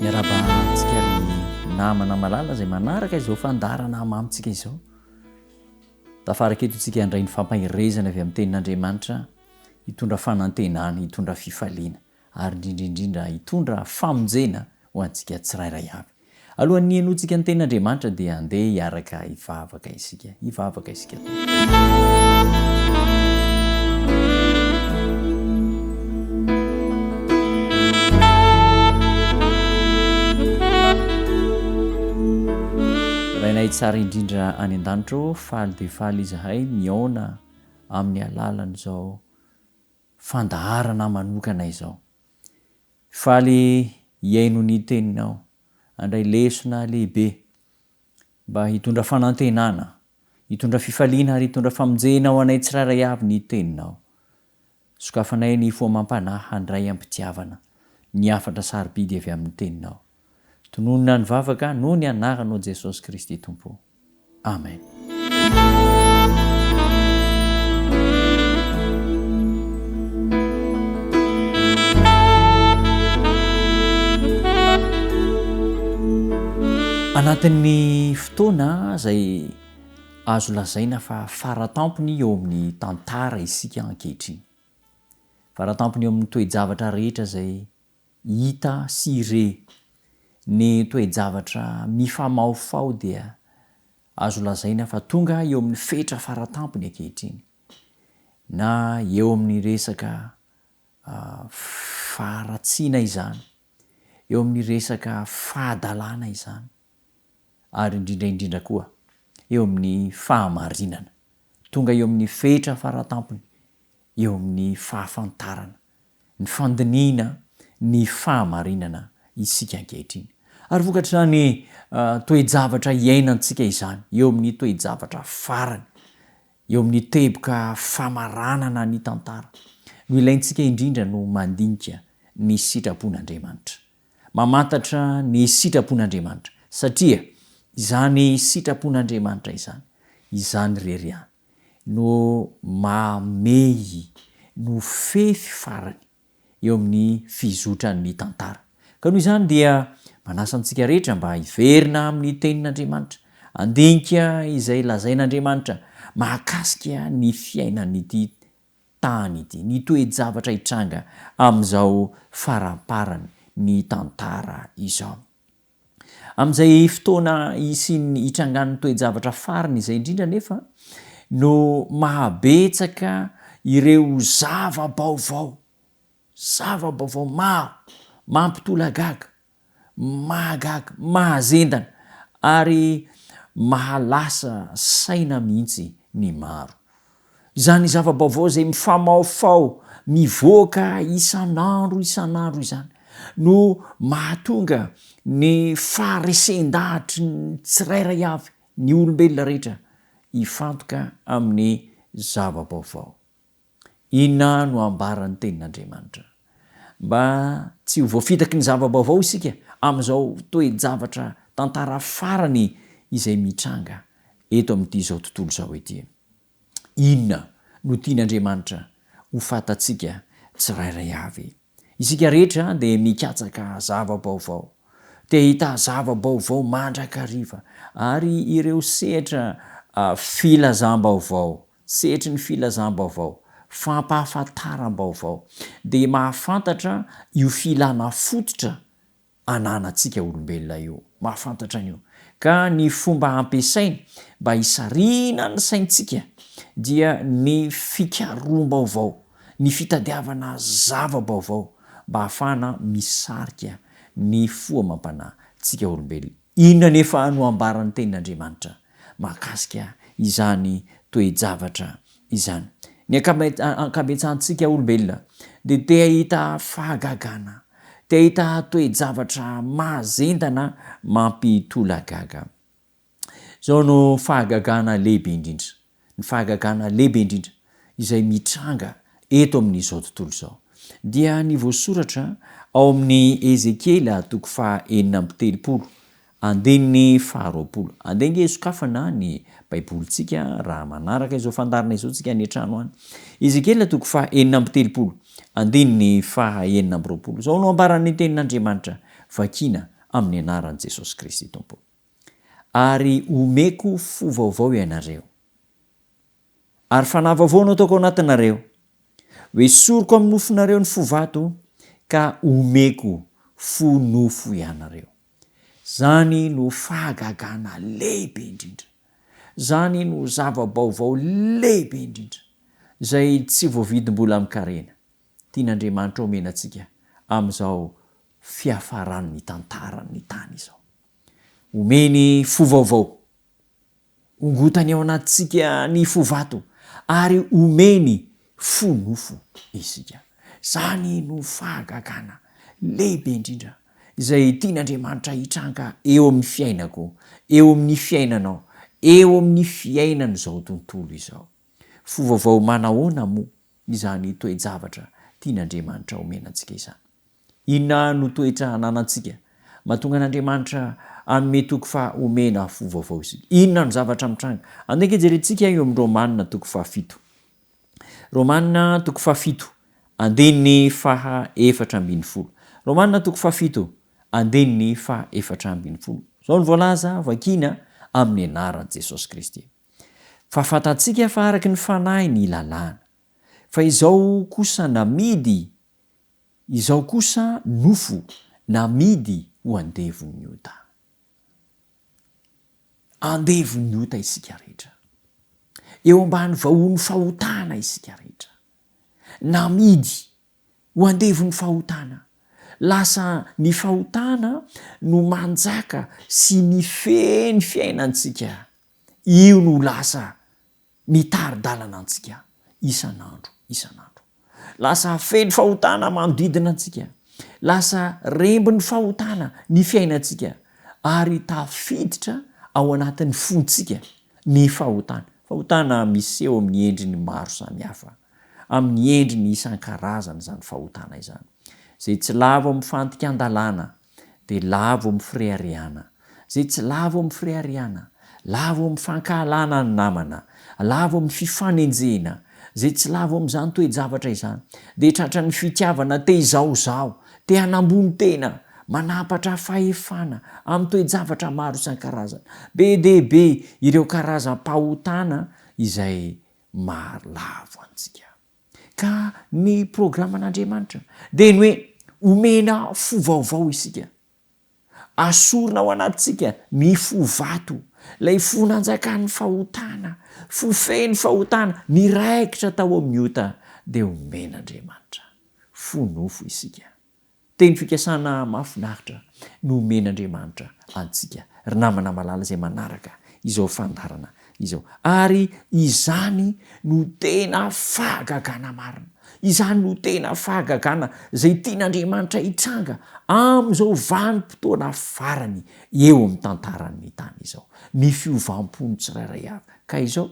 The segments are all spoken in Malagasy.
miarabantsika ry namana malala zay manaraka izao fandarana mamitsika izao tafaraketo itsika andray ny fampaherezana avy amin'ny tenin'Andriamanitra hitondra fanantenana, hitondra fifaliana ary indrindraindrindra hitondra famonjena ho antsika tsirairay avy. Alohan'ny hanoantsika ny tenin'Andriamanitra dia andeha hiaraka hivavaka isika rainay tsara indrindra any an-danitro faly de faly izahay miaona amin'ny alalan'izao fandaharana manokana izao. Faly hiaino ny teninao andray lesona lehibe mba hitondra fanantenana, hitondra fifaliana ary hitondra famonjena ho anay tsirairay avy ny teninao. Sokafanay ny foamam-panahy handray ampitiavana ny afatra sarobidy avy amin'ny teninao. Tononona ny vavaka noho ny anaranao Jesosy Kristy Tompo. Amen. Anatin'ny fotoana zay azo lazaina fa faratampony eo amin'ny tantara isika ankehitriny. Faratampony eo amin'ny toe-javatra rehetra zay hita sy ire. Ny toe-javatra mifamaofao dia azo lazaina fa tonga eo amin'ny fetra faratampony ankehitriny. Na eo amin'ny resaka faharatsiana izany, eo amin'ny resaka fahadalana izany, ary indrindraindrindra koa eo amin'ny fahamarinana. Tonga eo amin'ny fetra faratampony, eo amin'ny fahafantarana, ny fandiniana, ny fahamarinana isika ankehitriny. Ary vokatra ny toe-javatra iainantsika izany, eo amin'ny toe-javatra farany, eo amin'ny teboka famaranana ny tantara. No ilaintsika indrindra no mandinika ny sitrapon'Andriamanitra, mamantatra ny sitrapon'Andriamanitra, satria izany sitrapon'Andriamanitra izany reriany no mamehy, no fefy farany eo amin'ny fizotran'ny tantara. Ka noho izany dia manasa antsika rehetra mba hiverina amin'ny tenin'Andriamanitra, andinika izay lazain'Andriamanitra mahakasika ny fiainan'ity tany ity, ny toe-javatra hitranga amin'izao faramparany ny tantara izao. Amin'izay fotoana isiny hitrangan'ny toe-javatra farany izay indrindra nefa no mahabetsaka ireo zava-baovao maro, mampitolagaga, mahagaga, mahazendana ary mahalasa saina mihitsy ny maro. Izany zava-baovao zay mifamaofao, mivoaka isan'andro izany no mahatonga ny faharesen-dahatry ny tsirairay avy ny olombelona rehetra hifantoka amin'ny zava-baovao. Inona no ambaran'ny tenin'Andriamanitra? Mba tsy ho voafitaky ny zava-baovao isika amin'izao toe-javatra tantara farany izay mitranga eto amin'ity zao tontolo zao ity. Inona no tian'Andriamanitra ho fatatsika tsirairay avy? Isika rehetra dia mikatsaka zava-baovao, te hita zava-baovao mandrakariva, ary ireo sehatra filazam-baovao, sehetry ny filazam-baovao, fampahafantaram-baovao, dia mahafantatra io filana fototra ananantsika olombelona io, mahafantatra an'io. Ka ny fomba ampiasainy mba hisarina ny saintsika dia ny fikaroam-baovao, ny fitadiavana zava-baovao mba hafana misarika ny foamam-panahy tsika olombelona. Inona nefa no ambaran'ny tenin'Andriamanitra mahakasika izany toe-javatra izany? Ny ankabetsahantsika olombelona dia te hahita fahagagana, te hahita toe-javatra mahazendana mampitolagaga. Zao no fahagagana lehibe indrindra, ny fahagagana lehibe indrindra izay mitranga eto amin'izao tontolo izao dia ny voasoratra ao amin'ny Ezekiela toko faha 4 andeny faharoapolo andenge sokafana ny baibolitsika raha manaraka izao fandarina izao tsika ny trano any Ezekiela toko faha 4 andeny faha 4 zao no ambaran'ny tenin'Andriamanitra vakina amin'ny anaran'i Jesosy Kristy tompo ary omeko fo vaovao ianareo ary fanahy vaovao no ataoko anatinareo hoesoriko amin'ny nofonareo ny fo vato ka omeko fo nofo ianareo zany no fahagagana lehibe indrindra zany no zava-baovao lehibe indrindra zay tsy voavidim-bola mikarena tian'Andriamanitra omenantsika amin'izao fiafaran'ny tantaran'ny tany izao omeny fo vaovao ongotany ao anatintsika ny fo vato ary omeny fo nofo isika zany no fahagagana lehibe indrindra izay tian'Andriamanitra hitranga eo amin'ny fiainako eo amin'ny fiainanao eo amin'ny fiainan' izao tontolo izao fo vaovao manahoana moa izany toe-javatra tian'Andriamanitra omenantsika izany inona no toetra ananantsika mahatonga an'Andriamanitra anome toko fa omena fo vaovao isika inona no zavatra mitranga andeke jerentsika eo amin'ny Romanina toko fa 7 Romanina toko fa 7 andeny faha 4 Romanina toko fa 7 andeny faha 4 zao ny voalaza vakina amin'ny anaran'i Jesosy Kristy fa fantatsika fa araka ny fanahy ny lalàna fa izao kosa namidy izao kosa nofo namidy ho andevon'ny ota andevon'ny ota isika rehetra eo ambany vahony fahotana isika rehetra namidy ho andevon'ny fahotana lasa ny fahotana no manjaka sy mifeny fiainantsika io no lasa mitaridalana antsika isan'andro lasa feny fahotana manodidina antsika lasa rembin'ny fahotana ny fiainantsika ary tafiditra ao anatin'ny fontsika ny fahotana miseho amin'ny endriny maro samihafa amin'ny endriny isan-karazana zany fahotana izany zay tsy lavo amin'ny fantikan-dalàna dia lavo amin'ny firehariana zay tsy lavo amin'ny firehariana lavo amin'ny fankahalana ny namana lavo amin'ny fifanenjena zay tsy lavo amin'izany toe-javatra izany dia tratra ny fitiavana te izaozao te hanambony tena manapatra fahefana amin'ny toe-javatra maro isan-karazana be dehibe ireo karazam-pahotana izay marolavo antsika ka ny programan'Andriamanitra dia ny hoe omena fo vaovao isika asorina ao anatintsika ny fo vato lay fo nanjakan'ny fahotana fo feny fahotana niraikitra tao amin'ny ota dia omen'Andriamanitra fo nofo isika teny fikasana mahafinaritra no omen'Andriamanitra antsika ry namana malala izay manaraka izao fandarana izao ary izany no tena fahagagana marina izany no tena fahagagana zay tian'Andriamanitra hitranga amin'izao vanim-potoana farany eo amin'ny tantaran'ny tany izao ny fiovam-pony tsirairay avy ka izao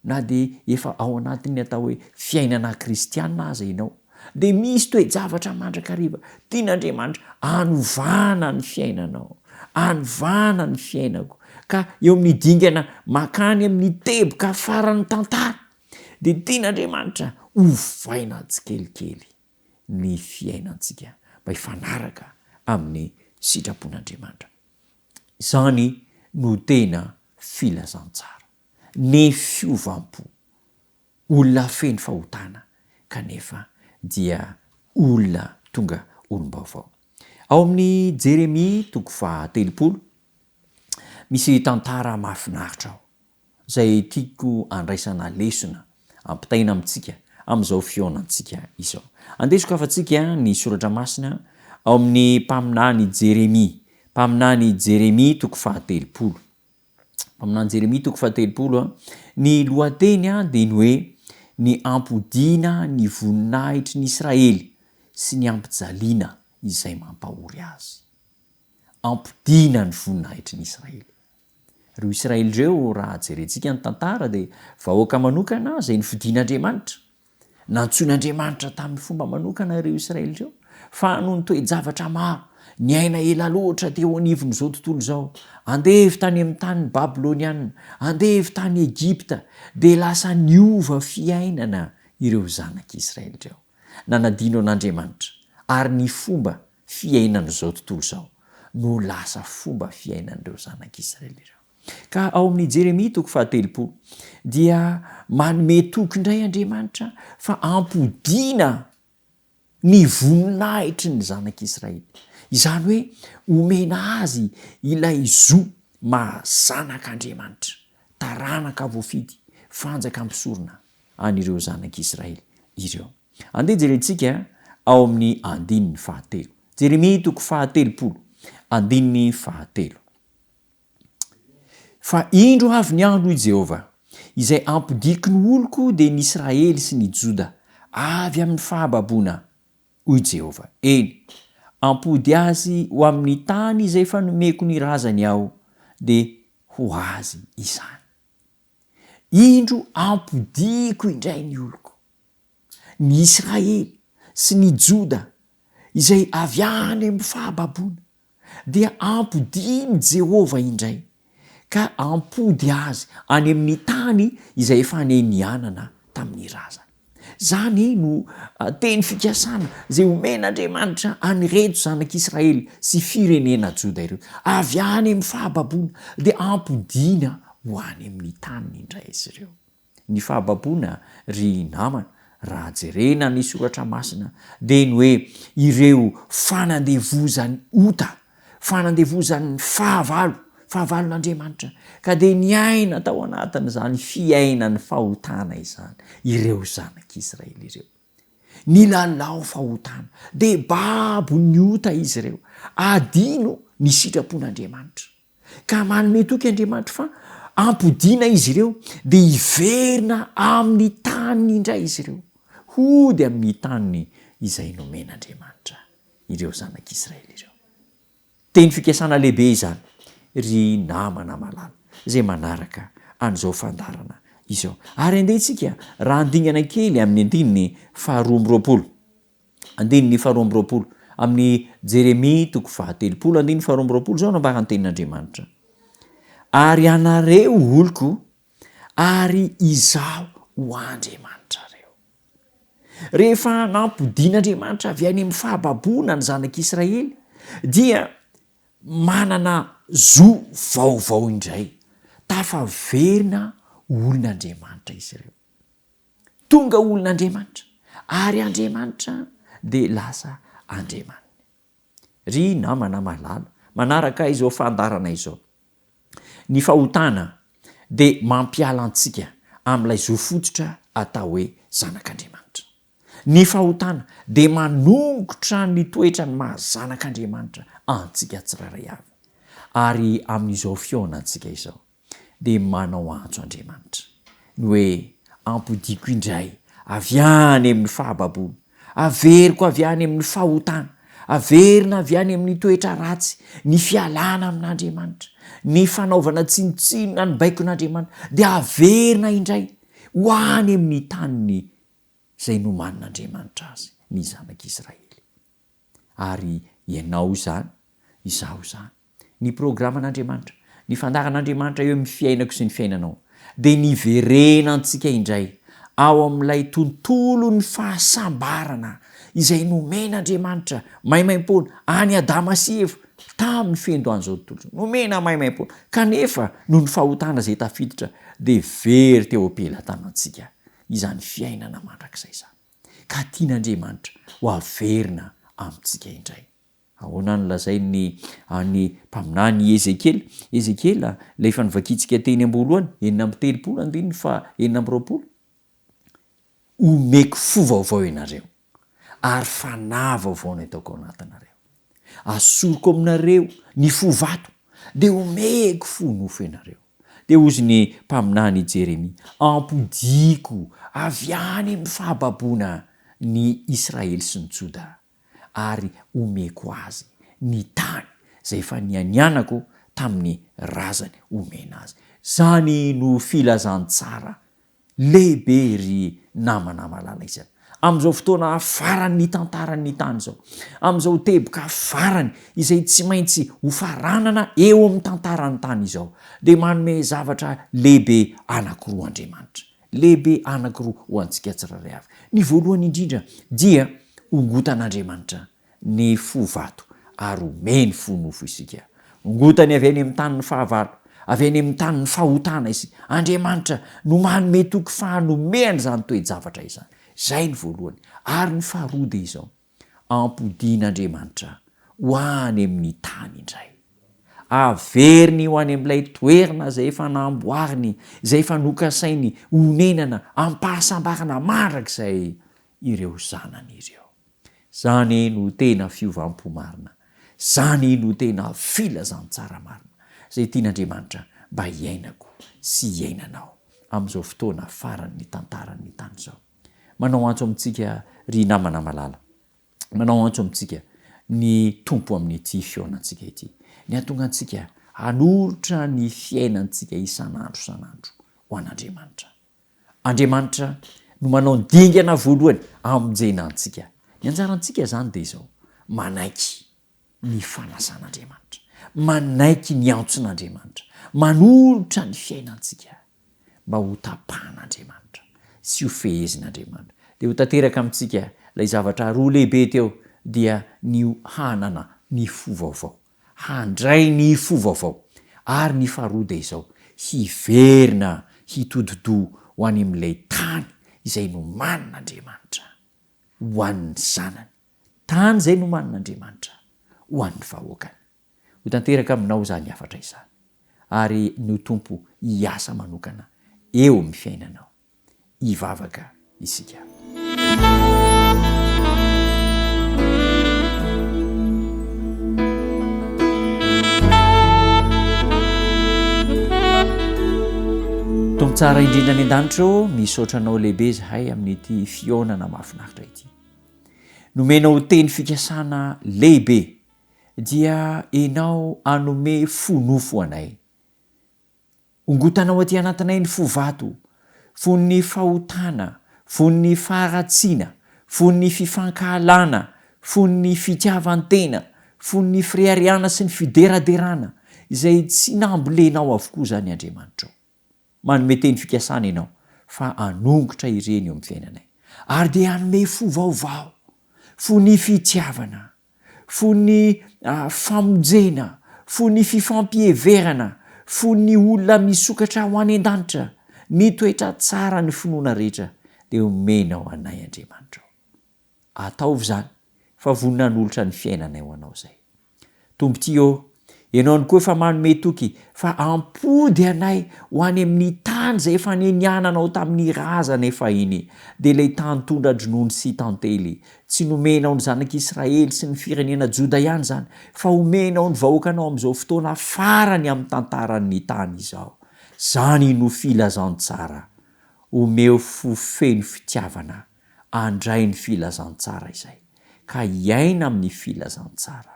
na dia efa ao anatin'ny atao hoe fiainana kristianina aza ianao dia misy toe-javatra mandrakariva tian'Andriamanitra anovana ny fiainanao anovana ny fiainako ka eo amin'ny dingana makany amin'ny teboka farany tantara dia tian'Andriamanitra ovaina tsikelikely ny fiainantsika mba hifanaraka amin'ny sitrapon'Andriamanitra izany no tena filazantsara ny fiovampo olona feny fahotana kanefa dia olona tonga olom-baovao ao amin'ny Jeremia toko fa 3 misy tantara mahafinaritra ao zay tiako andraisana lesona ampitaina amintsika amin'izao fionantsika izao andesiko afantsika ny soratra masina ao amin'ny mpaminany Jeremia toko fa 3 mpaminany Jeremia toko fa 3 ny lohateny dia ny hoe ny ampodiana ny voninahitry ny Israely sy ny ampijaliana izay mampahory azy ampodiana ny voninahitry ny Israely reo Israely reo raha jerentsika ny tantara dia vahoaka manokana zay ny fidian'Andriamanitra nantsoin'andriamanitra tamin'ny fomba manokana ireo Israely ireo fa no nytoejavatra maro ny aina ela loatra teo anivon'izao tontolo zao andevy tany amin'ny tanyny babilôniana andevy tany Egipta de lasa niova fiainana ireo zanak'Israely ireo nanadino an'andriamanitra ary ny fomba fiainan'izao tontolo zao no lasa fomba fiainan'ireo zanak'Israely ireo ka ao amin'ny Jeremia 4 dia manome toky indray Andriamanitra fa ampodiana ny voninahitry ny zanak'Israely izany hoe omena azy ilay zo mahazanak'Andriamanitra taranaka voafidy fanjaka ampisorona an'ireo zanak'Israely ireo andeha jerentsika ao amin'ny andininy 7 Jeremia 4 andininy 7 fa indro avy ny andro i Jehova izay ampodiky ny oloko de ny Israely sy ny Joda avy amin'ny fahababoana hoy Jehova eny ampody azy ho amin'ny tany izay fanomeko ny razany aho de ho azy izany indro ampodiko indray ny oloko ny Israely sy ny Joda izay avy any amin'ny fahababoana dia ampodiny Jehova indray ka ampody azy any amin'ny tany izay efa nianana tamin'ny razana zany no teny fikasana zay omen'Andriamanitra anyreto zanak'Israely sy firenena Joda ireo avy any amin'ny fahababoana de ampodina ho any amin'ny tany indray izy ireo ny fahababoana ry namana raha jerena ny soratra masina de ny hoe ireo fanandevozany ota fanandevozany fahavalon'Andriamanitra ka de ny aina tao anatiny zany fiainany fahotana izany ireo zanak'Israely ireo ny lalao fahotana de babo ny ota izy ireo adino ny sitrapon'Andriamanitra ka manome toky Andriamanitra fa ampodiana izy ireo de iverina amin'ny tany indray izy ireo hody amin'ny tany izay nomen'Andriamanitra ireo zanak'Israely ireo teny fikasana lehibe izany ry namana malala zay manaraka an'izao fandarana izao ary andehitsika raha andingana kely amin'ny andininy 2 andininy 2 amin'ny Jeremia 4 andininy 2 zao nambara ny tenin'Andriamanitra ary anareo oloko ary izaho ho Andriamanitra reo rehefa nampodin'Andriamanitra avy any amin'ny fahababoana ny zanak'Israely dia manana zo vaovao indray tafaverina olon'Andriamanitra izy ireo tonga olon'Andriamanitra ary Andriamanitra de lasa Andriamanina ry namana malala manaraka izao fandarana izao ny fahotana de mampiala antsika amin'ilay zo fototra atao hoe zanak'Andriamanitra ny fahotana de manongotra ny toetra ny mahazanak'Andriamanitra antsika tsiraray avy ary amin'izao fionantsika izao de manao antso Andriamanitra ny hoe ampodiko indray avy any amin'ny fahababoana averiko avy any amin'ny fahotana averina avy any amin'ny toetra ratsy ny fialana amin'Andriamanitra ny fanaovana tsinotsinona ny baikon'Andriamanitra de averina indray ho any amin'ny taniny zay nomanin'Andriamanitra azy ny zanak'Israely ary ianao zany izaho zany ny programan'Andriamanitra ny fandaran'Andriamanitra eo amin'ny fiainako sy ny fiainanao de niverena antsika indray ao amin'ilay tontolo ny fahasambarana izay nomen'Andriamanitra maimaim-pona any Adama sy Eva tamin'ny fendoan'izao tontolo nomena maimaim-pona kanefa no ny fahotana zay tafiditra de very teo ampela-tana antsika izany fiainana mandrak'izay zany ka tian'Andriamanitra ho averina amintsika indray ahoana ny lazay ny mpaminany Ezekiela lay efa nivakitsika teny am-boalohany 9 andininy fa 9 omeko fo vaovao ianareo ary fanahy vaovao no ataoko ao anatinareo asoroko aminareo ny fo vato de omeko fo nofo ianareo de ozy ny mpaminany Jeremia ampodiko avy any amin'ny fahababoana ny Israely sy ny Joda ary omeko azy ny tany zay efa nianianako tamin'ny razany omena azy zany no filazantsara lehibe ry namana malala izany am'izao fotoana farany ny tantarany tany zao, am'izao teboka farany izay tsy maintsy ho faranana eo amin'ny tantarany tany izao, de manome zavatra lehibe anankiroa Andriamanitra, lehibe anankiroa ho antsika tsiraray avy. Ny voalohany indrindra dia ongotan'Andriamanitra ny fo vato ary omeny fonofo isika, ongotany avy any amin'ny tanin'ny fahavalo, avy any amin'ny tanin'ny fahotana izy. Andriamanitra no manome toky fahanomehany zany toe-javatra izany. Zay ny voalohany. Ary ny faharoa de izao, ampodian'Andriamanitra ho any amin'ny tany indray, averiny ho any amin'ilay toerana zay efa namboariny, zay efa nokasainy honenana ampahasambarana mandrakizay ireo zanany ireo. Zany no tena fiovam-po-marina, zany no tena filazantsara marina zay tian'Andriamanitra mba hiainako sy hiainanao am'izao fotoana farany tantarany tany zao. Manao antso amintsika ry namana malala, manao antso amintsika ny tompo amin'ny ity fionantsika ity, ny atonga antsika hanoritra ny fiainantsika isan'andro san'andro ho an'Andriamanitra. Andriamanitra no manao ny dingana voalohany amonjenantsika. Ny anjarantsika zany de izao, manaiky ny fanasan'Andriamanitra, manaiky ny antson'Andriamanitra, manolotra ny fiainantsika mba ho tapahan'Andriamanitra sy ho fehezin'Andriamanitra. De ho tanteraka amintsika lay zavatra roa lehibe teo dia ny hanana ny fo vaovao, handray ny fo vaovao, ary ny faharoa de izao, hiverina hitododo ho any amin'ilay tany izay no manin'Andriamanitra ho an'ny zanany, tany zay no manin'Andriamanitra ho an'ny vahoakany. Ho tanteraka aminao zany afatra izany, ary ny tompo hiasa manokana eo amin'ny fiainanao. Hivavaka isika. Tompo tsara indrindra ny an-danitro, misaotranao lehibe zahay amin'ity fionana mahafinaritra ity. Nomenao teny fikasana lehibe dia enao anome fonofo anay. Ongotanao aty anatinay ny fo vato, fon'ny fahotana, fon'ny faharatsiana, fon'ny fifankahalana, fon'ny fitiavan-tena, fon'ny firehariana sy ny fideraderana izay tsy nambolenao avokoa zany Andriamanitra. Manome teny fikasana ianao fa anongotra ireny eo amin'ny fiainanay, ary de anome fo vaovao, fon'ny fitiavana, fon'ny famonjena, fon'ny fifampieverana, fon'ny olona misokatra ho any an-danitra, ny toetra tsara ny finoana rehetra de omenao anay Andriamanitra. Ataovy zany fa vonina n'olotra ny fiainanay ho anao zay. Tompo ty ianao ny koa fa manome toky fa ampody anay ho any amin'ny tany zay efa neniananao tamin'ny razana efa iny, de lay tany tondra dronono sy tantely. Tsy nomenao ny zanak'Israely sy ny firenena Joda ihany zany, fa omenao ny vahoakanao am'izao fotoana farany amin'ny tantarany tany izao. Zany no filazantsara, omeo fofeno fitiavana, andray ny filazantsara izay, ka hiaina amin'ny filazantsara.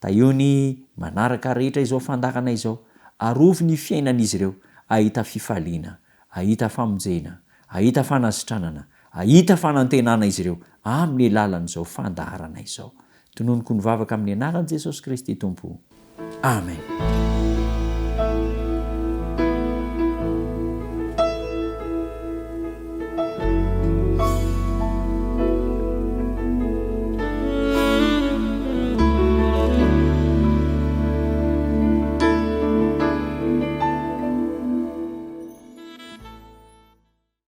Taiony manaraka rehetra izao fandarana izao, arovy ny fiainan'izy ireo, ahita fifaliana, ahita famonjena, ahita fanasitranana, ahita fanantenana izy ireo amin'ny alalan'izao fandaharana izao. Tononoko ny vavaka amin'ny anaran'i Jesosy Kristy Tompo. Amen.